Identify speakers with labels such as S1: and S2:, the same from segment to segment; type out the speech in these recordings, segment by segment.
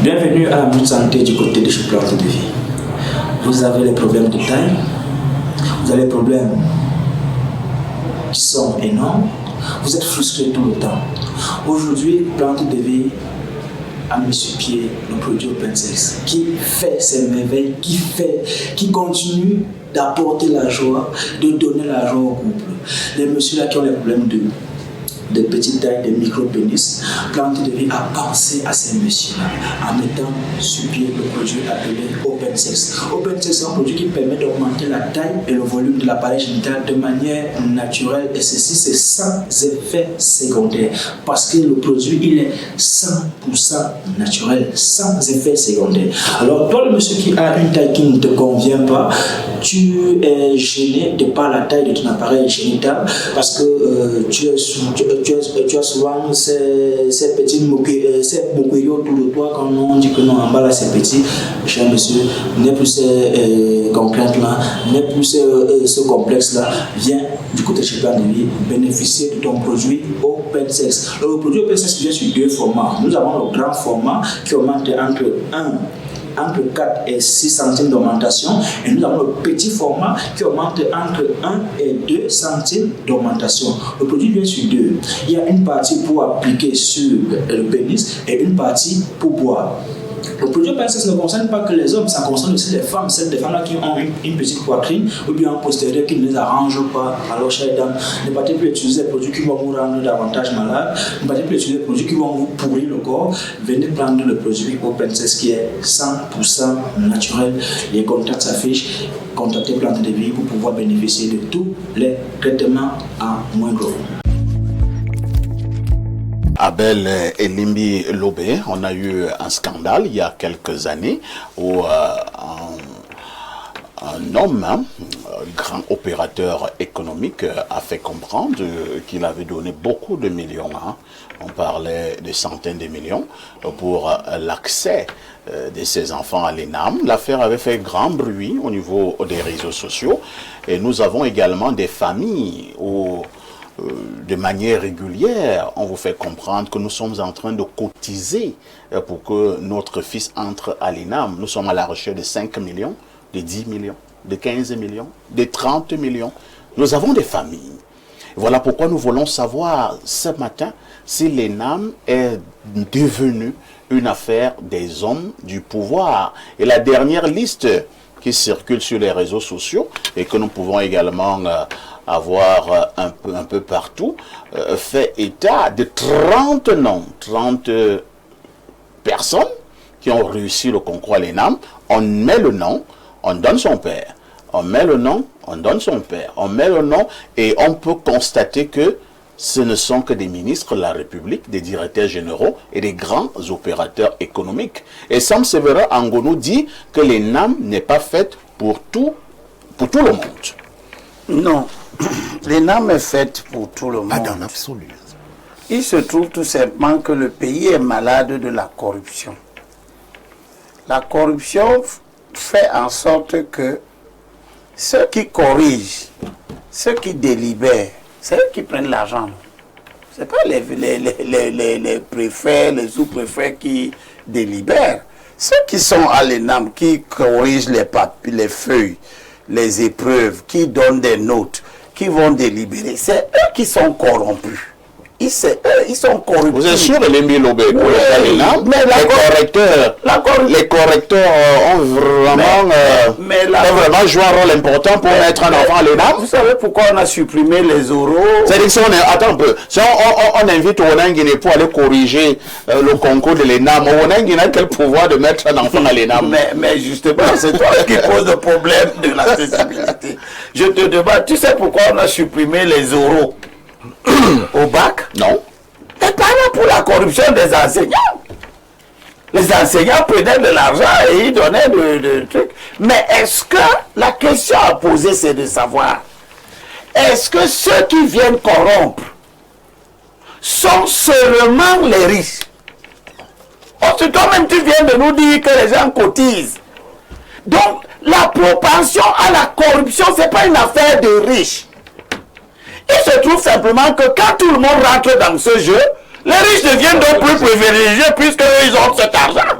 S1: Bienvenue à la Minute Santé du côté de chez Plante de Vie. Vous avez les problèmes de taille, vous avez les problèmes qui sont énormes, vous êtes frustré tout le temps. Aujourd'hui, Plante de Vie a mis sur pied le produit OpenSex qui fait ses merveilles, qui continue d'apporter la joie, de donner la joie au couple. Les messieurs là qui ont les problèmes de petite taille, de micro-pénis, Plante de Vie a pensé à ces messieurs-là en mettant sur pied le produit appelé OpenSex. OpenSex, c'est un produit qui permet d'augmenter la taille et le volume de l'appareil génital de manière naturelle, et ceci c'est sans effet secondaire parce que le produit il est 100% naturel, sans effet secondaire. Alors toi le monsieur qui a une taille qui ne te convient pas, tu es gêné de par la taille de ton appareil génital parce que tu as souvent ces petits moqueries autour de toi quand on dit que non, en bas là c'est petit. Cher monsieur, n'est plus ces complaintes là, n'est plus ce complexe là. Viens du côté de chez Plante de Vie bénéficier de ton produit OpenSex. Le produit OpenSex vient sur deux formats. Nous avons le grand format qui augmente entre 4 et 6 centimes d'augmentation, et nous avons le petit format qui augmente entre 1 et 2 centimes d'augmentation. Le produit vient sur deux. Il y a une partie pour appliquer sur le pénis et une partie pour boire. Le produit OpenSex ne concerne pas que les hommes, ça concerne aussi les femmes. Ces femmes-là qui ont une petite poitrine ou bien un postérieur qui ne les arrange pas. Alors, chères dames, ne partez plus utiliser des produits qui vont vous rendre davantage malade. Ne partez plus utiliser des produits qui vont vous pourrir le corps. Venez prendre le produit OpenSex qui est 100% naturel. Les contacts s'affichent. Contactez Plante de Vie pour pouvoir bénéficier de tous les traitements à moindre coût.
S2: Abel Elimbi Lobé, on a eu un scandale il y a quelques années où un homme, grand opérateur économique, a fait comprendre qu'il avait donné beaucoup de millions. On parlait de centaines de millions pour l'accès de ses enfants à l'ENAM. L'affaire avait fait grand bruit au niveau des réseaux sociaux. Et nous avons également des familles où de manière régulière, on vous fait comprendre que nous sommes en train de cotiser pour que notre fils entre à l'ENAM. Nous sommes à la recherche de 5 millions, de 10 millions, de 15 millions, de 30 millions. Nous avons des familles. Voilà pourquoi nous voulons savoir ce matin si l'ENAM est devenue une affaire des hommes du pouvoir. Et la dernière liste qui circule sur les réseaux sociaux et que nous pouvons également avoir un peu partout, fait état de 30 noms, 30 personnes qui ont réussi le concours à l'ENAM. On met le nom, on donne son père. On met le nom, on donne son père. On met le nom et on peut constater que ce ne sont que des ministres de la République, des directeurs généraux et des grands opérateurs économiques. Et Sam Séverin Angono dit que l'ENAM n'est pas faite pour tout le monde.
S3: Non, l'ENAM est faite pour tout le monde.
S2: Pas dans l'absolu.
S3: Il se trouve tout simplement que le pays est malade de la corruption. La corruption fait en sorte que ceux qui corrigent, ceux qui délibèrent, c'est eux qui prennent l'argent. Ce n'est pas les préfets, les sous-préfets qui délibèrent. Ceux qui sont à l'ENAM, qui corrigent les papiers, les feuilles, les épreuves, qui donnent des notes, qui vont délibérer, c'est eux qui sont corrompus. Ils sont corrompus.
S2: Vous êtes sûr de l'Embi Lobé pour les correcteurs ont vraiment joué un rôle important pour mettre un enfant à l'ENAM.
S3: Vous savez pourquoi on a supprimé les oraux?
S2: C'est-à-dire que si attends un peu, si on invite Onanguine pour aller corriger le concours de l'ENAM, Onanguine a quel pouvoir de mettre un enfant à l'ENAM?
S3: Mais justement, c'est toi qui pose le problème de l'accessibilité. Je te demande, tu sais pourquoi on a supprimé les oraux au bac?
S2: Non.
S3: Mais pas là pour la corruption des enseignants. Les enseignants prenaient de l'argent et ils donnaient de trucs. Mais est-ce que la question à poser, c'est de savoir, est-ce que ceux qui viennent corrompre sont seulement les riches? Toi-même, tu viens de nous dire que les gens cotisent. Donc, la propension à la corruption, ce n'est pas une affaire de riches. Il se trouve simplement que quand tout le monde rentre dans ce jeu, les riches deviennent donc plus privilégiés puisqu'ils ont cet argent.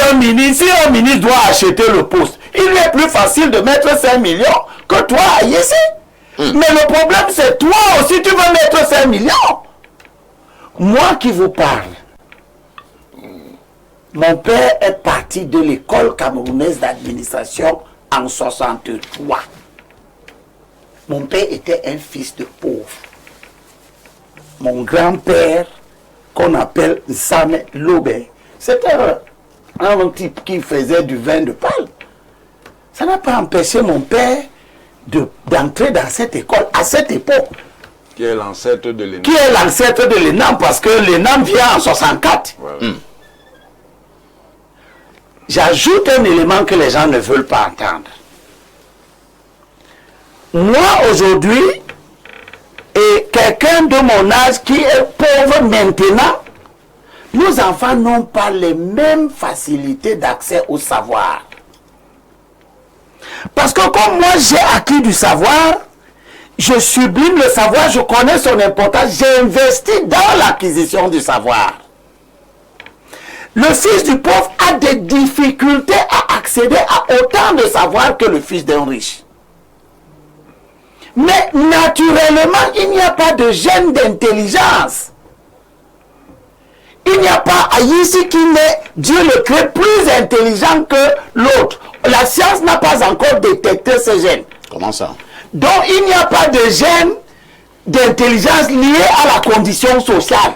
S3: un ministre, si un ministre doit acheter le poste, il lui est plus facile de mettre 5 millions que toi à Yessi. Mais le problème, c'est toi aussi, tu veux mettre 5 millions. Moi qui vous parle, mon père est parti de l'école camerounaise d'administration en 63. Mon père était un fils de pauvre. Mon grand-père, qu'on appelle Nsame Lobé, c'était un type qui faisait du vin de palme. Ça n'a pas empêché mon père d'entrer dans cette école à cette époque.
S4: Qui est l'ancêtre de l'ENAM.
S3: Qui est l'ancêtre de l'ENAM, parce que l'ENAM vient en 64.
S4: Voilà.
S3: J'ajoute un élément que les gens ne veulent pas entendre. Moi, aujourd'hui, et quelqu'un de mon âge qui est pauvre maintenant, nos enfants n'ont pas les mêmes facilités d'accès au savoir. Parce que comme moi, j'ai acquis du savoir, je sublime le savoir, je connais son importance, j'ai investi dans l'acquisition du savoir. Le fils du pauvre a des difficultés à accéder à autant de savoir que le fils d'un riche. Mais naturellement, il n'y a pas de gène d'intelligence. Il n'y a pas ici qui n'est, Dieu le crée, plus intelligent que l'autre. La science n'a pas encore détecté ce gène.
S2: Comment ça?
S3: Donc il n'y a pas de gène d'intelligence lié à la condition sociale.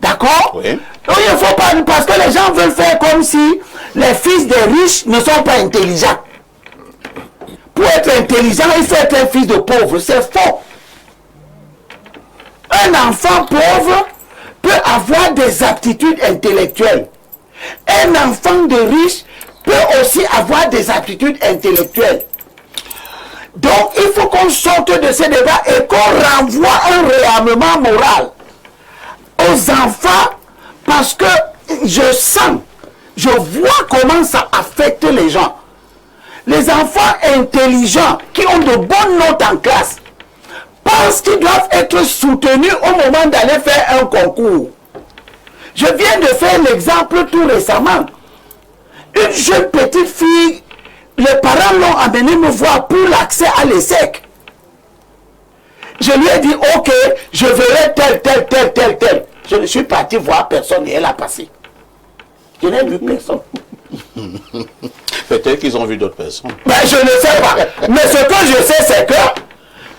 S3: D'accord?
S2: Oui.
S3: Donc il ne faut pas, parce que les gens veulent faire comme si les fils des riches ne sont pas intelligents. Pour être intelligent, il faut être un fils de pauvre. C'est faux. Un enfant pauvre peut avoir des aptitudes intellectuelles. Un enfant de riche peut aussi avoir des aptitudes intellectuelles. Donc, il faut qu'on sorte de ces débats et qu'on renvoie un réarmement moral aux enfants, parce que je sens, je vois comment ça affecte les gens. Les enfants intelligents qui ont de bonnes notes en classe pensent qu'ils doivent être soutenus au moment d'aller faire un concours. Je viens de faire l'exemple tout récemment. Une jeune petite fille, les parents l'ont amenée me voir pour l'accès à l'ESSEC. Je lui ai dit, ok, je verrai tel. Je suis parti voir personne et elle a passé. Je n'ai vu personne.
S2: Peut-être qu'ils ont vu d'autres personnes.
S3: Ben, je ne sais pas. Mais ce que je sais, c'est que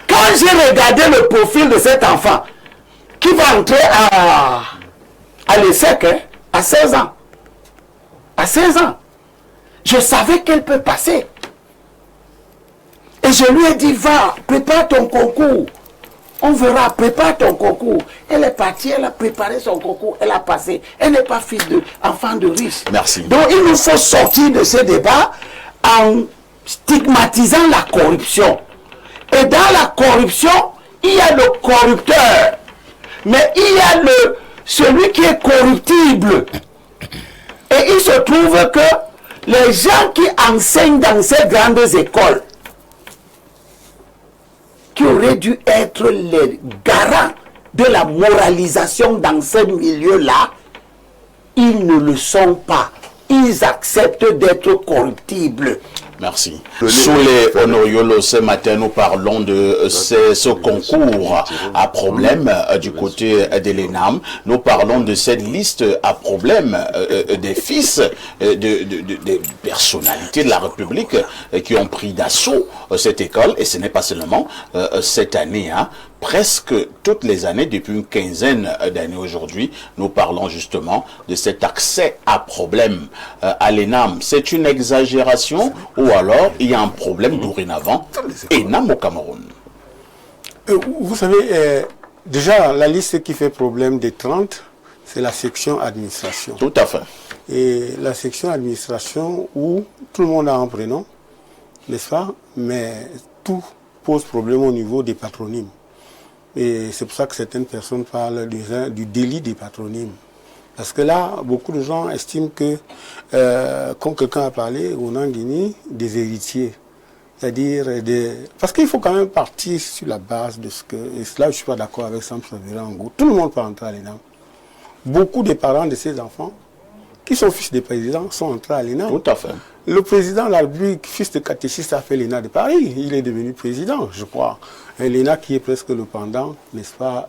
S3: quand j'ai regardé le profil de cet enfant qui va entrer à l'ESSEC, à 16 ans, à 16 ans, je savais qu'elle peut passer. Et je lui ai dit, va, prépare ton concours. On verra, prépare ton concours. Elle est partie, elle a préparé son concours, elle a passé. Elle n'est pas enfant de riche.
S2: Merci.
S3: Donc il nous faut sortir de ce débat en stigmatisant la corruption. Et dans la corruption, il y a le corrupteur. Mais il y a celui qui est corruptible. Et il se trouve que les gens qui enseignent dans ces grandes écoles, qui auraient dû être les garants de la moralisation dans ce milieu-là, ils ne le sont pas. Ils acceptent d'être corruptibles.
S2: Merci. Sous les Honoriolo, ce matin, nous parlons de ce concours à problème du côté de l'ENAM. Nous parlons de cette liste à problème des fils des personnalités de la République qui ont pris d'assaut cette école. Et ce n'est pas seulement cette année, hein. Presque toutes les années, depuis une quinzaine d'années aujourd'hui, nous parlons justement de cet accès à problème à l'ENAM. C'est une exagération ou alors il y a un problème dorénavant ENAM au Cameroun?
S5: Vous savez, déjà la liste qui fait problème des 30, c'est la section administration.
S2: Tout à fait.
S5: Et la section administration où tout le monde a un prénom, n'est-ce pas? Mais tout pose problème au niveau des patronymes. Et c'est pour ça que certaines personnes parlent du délit des patronymes. Parce que là, beaucoup de gens estiment que, comme quelqu'un a parlé, on a en Guinée des héritiers. C'est-à-dire, parce qu'il faut quand même partir sur la base de ce que... Et là, je ne suis pas d'accord avec Sam Savera en gros. Tout le monde peut entrer à l'ENAM. Beaucoup des parents de ces enfants qui sont fils de présidents sont entrés à l'ENAM.
S2: Tout à fait.
S5: Le président de la République, fils de catéchiste, a fait l'ENA de Paris. Il est devenu président, je crois. L'ENA qui est presque le pendant, n'est-ce pas,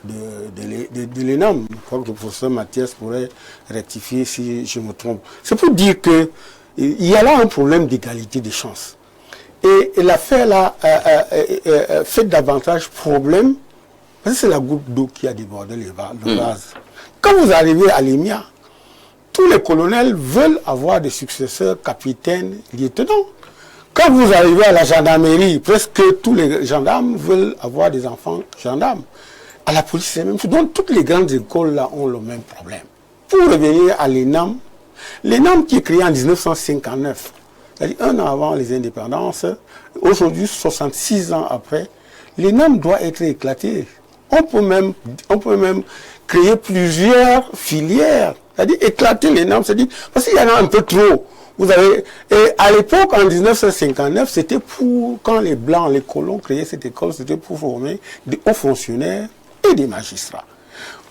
S5: de l'ENAM. Je crois que le professeur Mathias pourrait rectifier si je me trompe. C'est pour dire que il y a là un problème d'égalité des chances. Et l'affaire là fait davantage problème parce que c'est la goutte d'eau qui a débordé le vase. Quand vous arrivez à l'EMIA, tous les colonels veulent avoir des successeurs capitaines, lieutenants. Quand vous arrivez à la gendarmerie, presque tous les gendarmes veulent avoir des enfants gendarmes. À la police, c'est la même chose. Donc toutes les grandes écoles là ont le même problème. Pour revenir à l'ENAM, l'ENAM qui est créé en 1959, c'est-à-dire un an avant les indépendances, aujourd'hui 66 ans après, l'ENAM doit être éclaté. On peut même créer plusieurs filières, c'est-à-dire éclater l'ENAM, c'est-à-dire parce qu'il y en a un peu trop. Vous avez, et à l'époque, en 1959, c'était pour, quand les Blancs, les colons créaient cette école, c'était pour former des hauts fonctionnaires et des magistrats.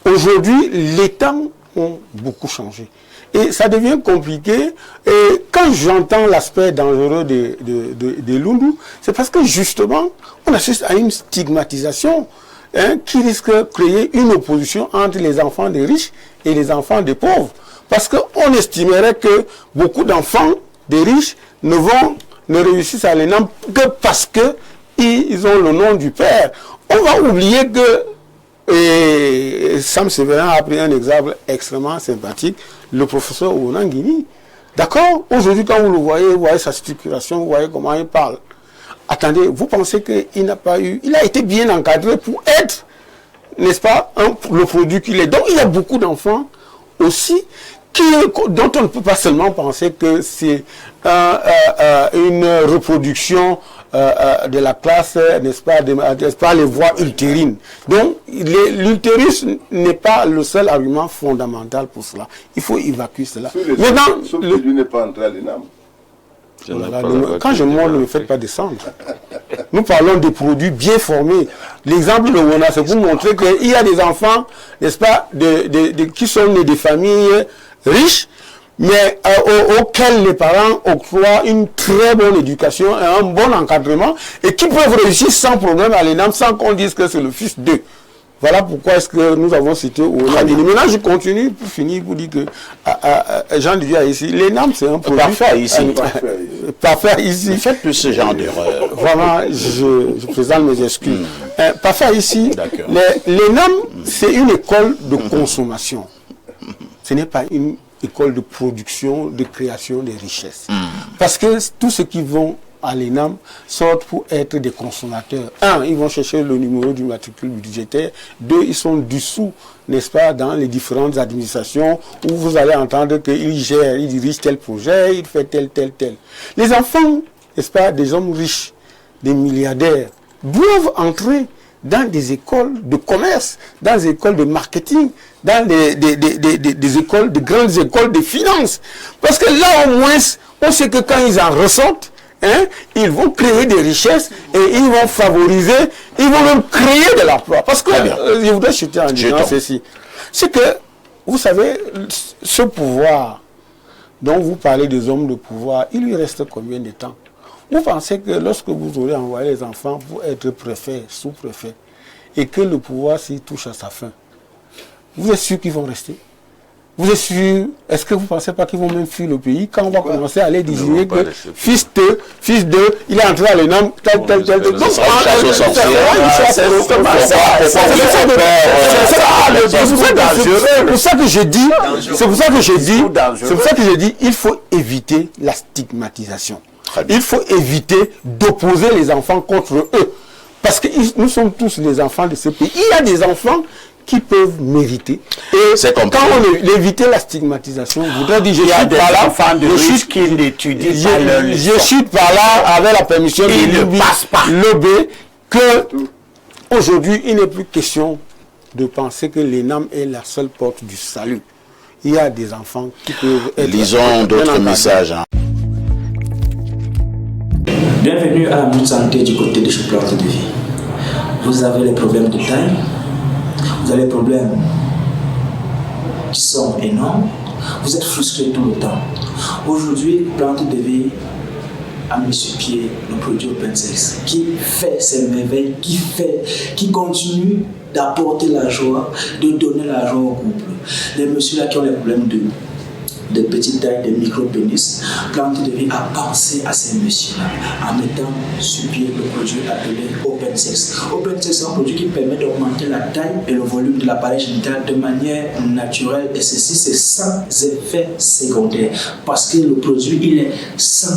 S5: Aujourd'hui, les temps ont beaucoup changé. Et ça devient compliqué. Et quand j'entends l'aspect dangereux de Lundu, c'est parce que justement, on assiste à une stigmatisation qui risque de créer une opposition entre les enfants des riches et les enfants des pauvres. Parce qu'on estimerait que beaucoup d'enfants des riches ne réussissent à l'ENAM que parce qu'ils ont le nom du père. On va oublier que, et Sam Séverin a pris un exemple extrêmement sympathique, le professeur Ounangini. D'accord? Aujourd'hui, quand vous le voyez, vous voyez sa structuration, vous voyez comment il parle. Attendez, vous pensez qu'il n'a pas eu... Il a été bien encadré pour être, n'est-ce pas, le produit qu'il est. Donc, il y a beaucoup d'enfants aussi dont on ne peut pas seulement penser que c'est une reproduction de la classe, n'est-ce pas, les voies utérines. Donc, l'utérus n'est pas le seul argument fondamental pour cela. Il faut évacuer cela.
S6: Maintenant, sauf que lui n'est pas entré à l'ENAM.
S5: Quand je monte, ne me faites pas descendre. Nous parlons des produits bien formés. L'exemple de Wona, c'est pour montrer qu'il y a des enfants, n'est-ce pas, qui sont nés des familles riches, mais auxquels les parents octroient une très bonne éducation et un bon encadrement, et qui peuvent réussir sans problème à l'ENAM, sans qu'on dise que c'est le fils d'eux. Voilà pourquoi est-ce que nous avons cité Wona. Maintenant, je continue pour finir, pour dire que Jean de Dieu ici, l'ENAM, c'est un produit
S2: parfait ici.
S5: Parfait ici.
S2: Ne faites plus ce genre d'erreur.
S5: Vraiment, je présente mes excuses. Parfait ici,
S2: D'accord.
S5: l'ENAM, c'est une école de consommation. Ce n'est pas une école de production, de création de richesses. Parce que tous ceux qui vont à l'ENAM sortent pour être des consommateurs. Un, ils vont chercher le numéro du matricule budgétaire. Deux, ils sont dessous, n'est-ce pas, dans les différentes administrations où vous allez entendre qu'ils gèrent, ils dirigent tel projet, ils font tel. Les enfants, n'est-ce pas, des hommes riches, des milliardaires, doivent entrer dans des écoles de commerce, dans des écoles de marketing, dans des écoles, de grandes écoles de finances. Parce que là, au moins, on sait que quand ils en ressortent, ils vont créer des richesses et ils vont favoriser, ils vont même créer de l'emploi. Parce que, je voudrais chuter en disant ceci, c'est que, vous savez, ce pouvoir dont vous parlez des hommes de pouvoir, il lui reste combien de temps? Vous pensez que lorsque vous aurez envoyé les enfants pour être préfet, sous-préfet, et que le pouvoir s'y touche à sa fin, vous êtes sûr qu'ils vont rester? Vous êtes sûr? Est-ce que vous ne pensez pas qu'ils vont même fuir le pays quand on va commencer à les désigner que fils de, il est entré à l'ENAM, tel. C'est pour ça que je dis, il faut éviter la stigmatisation. Il faut éviter d'opposer les enfants contre eux. Parce que nous sommes tous les enfants de ce pays. Il y a des enfants qui peuvent mériter. Et quand on éviter la stigmatisation, je voudrais dire, je chute par là avec la permission de l'OB que aujourd'hui, il n'est plus question de penser que l'ENAM est la seule porte du salut. Il y a des enfants qui peuvent être...
S2: Lisons d'autres messages.
S1: Bienvenue à la Minute Santé du côté de Choplante de Vie. Vous avez les problèmes de taille, vous avez les problèmes qui sont énormes, Vous êtes frustré tout le temps. Aujourd'hui, Plante de Vie a mis sur pied le produit OpenSex qui fait ses merveilles, qui continue d'apporter la joie, de donner la joie au couple. Les messieurs là qui ont les problèmes de petite taille, de micro-pénis, Plante de Vie a pensé à ces messieurs-là en mettant sur pied le produit appelé OpenSex. OpenSex, c'est un produit qui permet d'augmenter la taille et le volume de l'appareil génital de manière naturelle, et ceci c'est sans effet secondaire parce que le produit il est 100%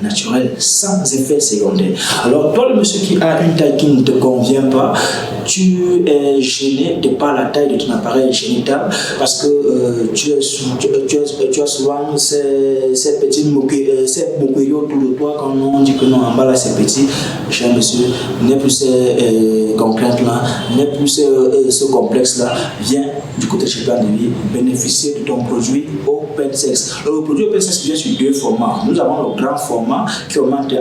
S1: naturel, sans effet secondaire. Alors toi le monsieur qui a une taille qui ne te convient pas, tu es gêné de par la taille de ton appareil génital parce que tu as souvent ces petits moqueries autour de toi quand on dit que non, en bas là c'est petit. Cher monsieur, n'est plus ces contraintes là, n'est plus ce complexe là, viens du côté de chez Plante de Vie bénéficier de ton produit OpenSex. Le produit OpenSex vient sur deux formats. Nous avons le grand format qui augmente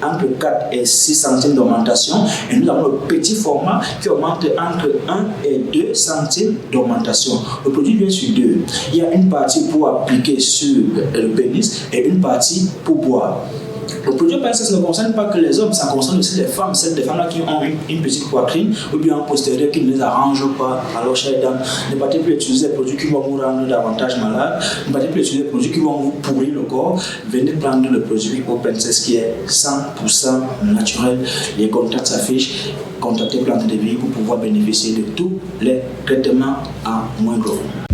S1: entre 4 et 6 centimes d'augmentation, et nous avons le petit format qui augmente entre 1 et 2 centimes d'augmentation. Le produit vient sur deux. Il y a une partie pour appliquer sur le pénis et une partie pour boire. Le produit OpenSex ne concerne pas que les hommes, ça concerne aussi les femmes, celles des femmes là qui ont une petite poitrine ou bien un postérieur qui ne les arrange pas. Alors, chers dames, ne partez plus utiliser des produits qui vont vous rendre davantage malade, ne partez plus utiliser des produits qui vont vous pourrir le corps. Venez prendre le produit OpenSex qui est 100% naturel. Les contacts s'affichent. Contactez Plante de Vie pour pouvoir bénéficier de tous les traitements à moindre coût.